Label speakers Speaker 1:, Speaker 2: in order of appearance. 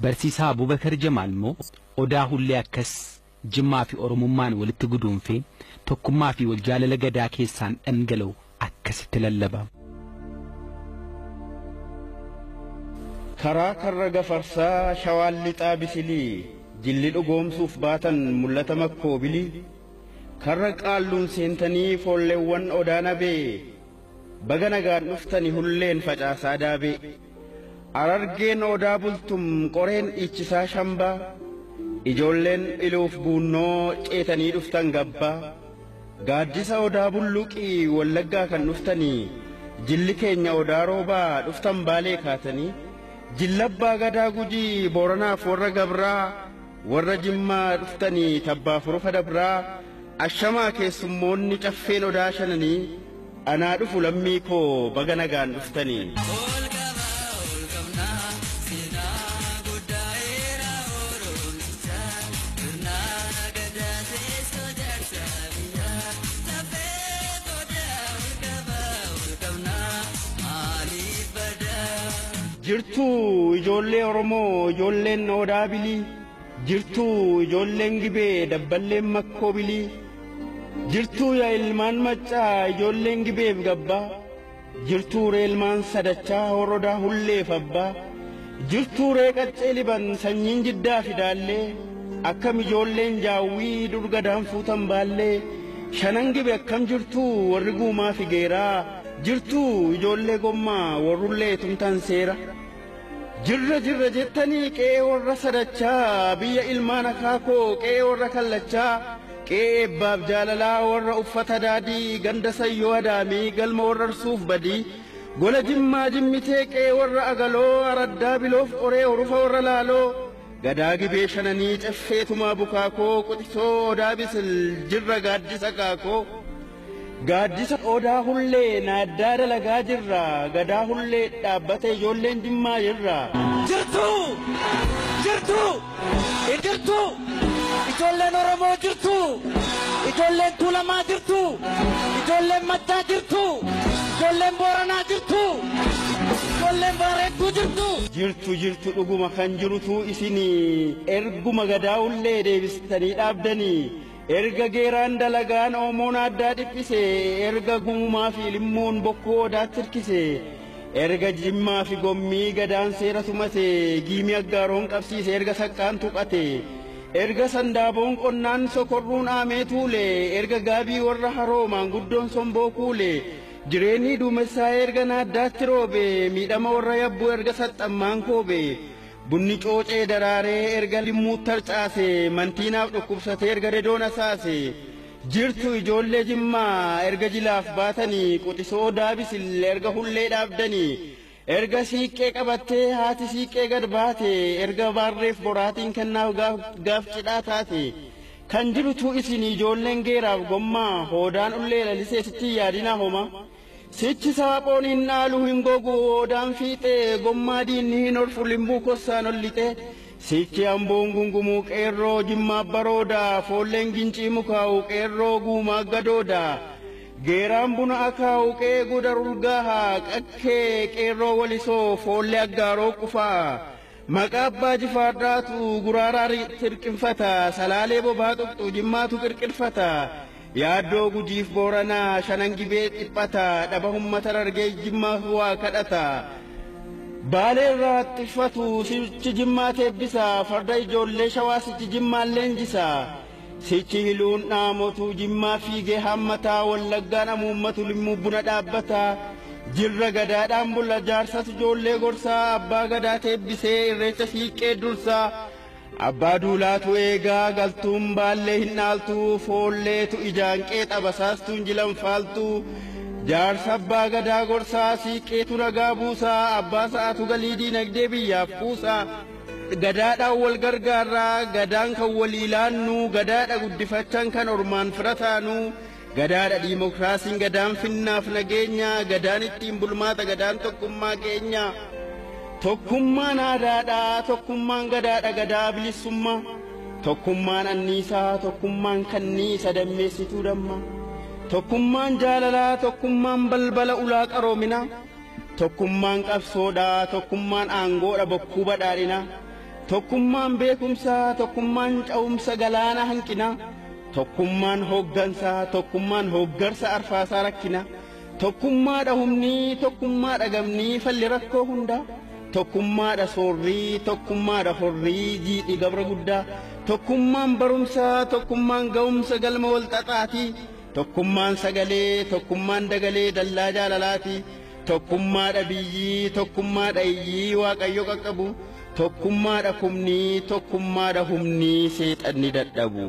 Speaker 1: برسيسا أبو بكر جمال مو أداه اللي أكس جما في أرممان ولتجدون في تكما في والجال لجدا كيسان أنجلو أكس تللبا
Speaker 2: كرا كرّ فرسا شوال لتابسلي جلّ أقوم صفباتا ملّة مكوبلي كرّ قالون سنتني فولّوان أدانا بي بغنغان نفتني هلين فجأة سادابي أرارجين أدابلتم قرين إيشسا شمبا إجولين إلوف بونو إيتاني دفتن غبا غادجسا أدابلوكي واللقا كان نفتني جلّكين أداروبا دفتن بالي كاتني جلّبا غدا غجي بورنا فورا غبرا ورّا جمّا دفتني تبا فروفا دبرا الشما كيسموني تفين أداشنني أنا دفو لميكو بغنغان دفتني jirtu ijoollee oromoo ijoolleen odaabilii jirtu ijoolleen gibee dabballeen makkoobilii jirtu yaa ilmaan maccaa ijoolleen gibeef gabbaa jirtu ree ilmaan sadachaa horodaa hulleef abbaa jirtu ree qaccee liban sanyiin jiddaa fidaallee akkam ijoolleen jaawwii durgadaan fuutan baallee shanan gibe akkam jirtu warri guumaa figeeraa jirtu ijoollee gommaa warrullee tumtan seera jirra jirra jettanii qe'ee warra sadachaa biyya ilmaan akaakoo qe'ee warra kallachaa qe'ee eebbaaf jaalalaa warra uffata daadii ganda sayyoo adaamii galma warra arsuuf badii gola jimmaa jimmitee qe'ee warra agaloo araddaa biloof qoree horufa warra laaloo gadaa gibee shananii caffeetumaa bukaakoo quxisoo odaa bisil jirra gaaddisa kaakoo gaaddisa odaa hullee naaddaa dalagaa jirra gadaa hullee dhaabbate ijoolleen jimmaa jirra
Speaker 3: jirtu ijoolleen oromoo jirtu ijoolleen tuulamaa jirtu ijoolleen maccaa jirtu ijoolleen booranaa jirtu ijoolleen baareedduu
Speaker 2: jirtu dhuguma kan jirutu isinii erguma gadaa hullee deebistanii dhaabdanii erga geeraan dalagaan oomoon addaa dhiphise erga gumumaa fi limmoon bokkoo odaatti hirkise erga jimmaa fi gommii gadaan seera tumate giimii aggaaroon qabsiise erga saqqaan tuqate erga sandaaboon qonnaan sokorruun aamee tuule erga gaabii warra haroo maanguddoon somboo kuule jireenyi duumessaa erga naaddaatti roobe miidhama warra yabbuu erga saxxammaan koobe bunni coocee daraaree erga limmuutti harcaase mantiinaaf dhukkubsate erga redoon asaase jirtu ijoollee jimmaa erga jilaaf baatanii quxisoo daabisil erga hullee dhaabdanii erga siiqqee qabattee haati siiqqee gad baate erga baarreef boraatiin kennaaf gaaf cidhaa taate kan jirutu isin ijoolleen geeraaf gommaa hoodaan ullee lalisee sitti yaadinaa homa sichi saaphoon hin dhaalu hin gogu odaan fiixee gommaa diinni hin orfu limbuu kossaan ollite sichi amboon gungumuu qeerroo jimmaa baroodaa foolleen gincii mukaa'u qeerroo guumaa gadoodaa geeraan buna akaa'u qee goda rulgaahaa qakkee qeerroo walisoo foollee aggaaroo qufaa maqaa abbaa jifaadhaatu guraaraa tirqinfata salaalee bobaa tuqxu jimmaatu qirqirfata yaaddoo gujiif booranaa shanan gibee dhiphata dhaba ummata dargee jimmaa waa kadhata baalee irraa xiffatu sichi jimmaa teebbisa farda ijoollee shawaa sichi jimmaan leenjisa sichi hiluun dhaamotu jimmaa fiigee hammataa wallaggaan amuummatu limmuu buna dhaabbata jirra gadaadhaan bulla jaarsatu ijoollee gorsaa abbaa gadaa teebbisee irreecha siiqqee dursaa abbaa duulaatu eegaa galtuun baallee hin dhaaltu foolleetu ijaanqee xabasaastuun jilanfaaltu jaarsa abbaa gadaa gorsaa siiqqeetu nagaa buusaa abbaa sa'aatu galii diinagdee biyyaaf kuusaa gadaadhaan wal gargaarraa gadaan kan walii laannu gadaadha guddifachan kan ormaan fira taanu gadaadha diimokiraasiin gadaan finnaaf nageenya gadaan ittiin bulmaata gadaan tokkummaa keenya tokkummaan aadaadha tokkummaan gadaadha gadaa bilisummaa tokkummaan anniisaa tokkummaan kanniisa dammeessituu damma tokkummaan jaalalaa tokkummaan balbala ulaa qaroomina tokkummaan qabsoodha tokkummaan aangoodha bokkuu badhaadhina tokkummaan beekumsaa tokkummaan ca'umsa galaana hanqina tokkummaan hooggansaa tokkummaan hooggarsa arfaasaa rakkina tokkummaadha humnii tokkummaadha gamnii falli rakkoo hunda tokkummaadha soorrii tokkummaadha horrii jiidhi gabra guddaa tokkummaan barumsaa tokkummaan ga'umsa galma wal xaxaati tokkummaan sagalee tokkummaan dagalee dallaa jaalalaati tokkummaadha biyyii tokkummaadha iyyii waaqayyo qaqqabu tokkummaadha kumnii tokkummaadha humnii seexanni dadhabu.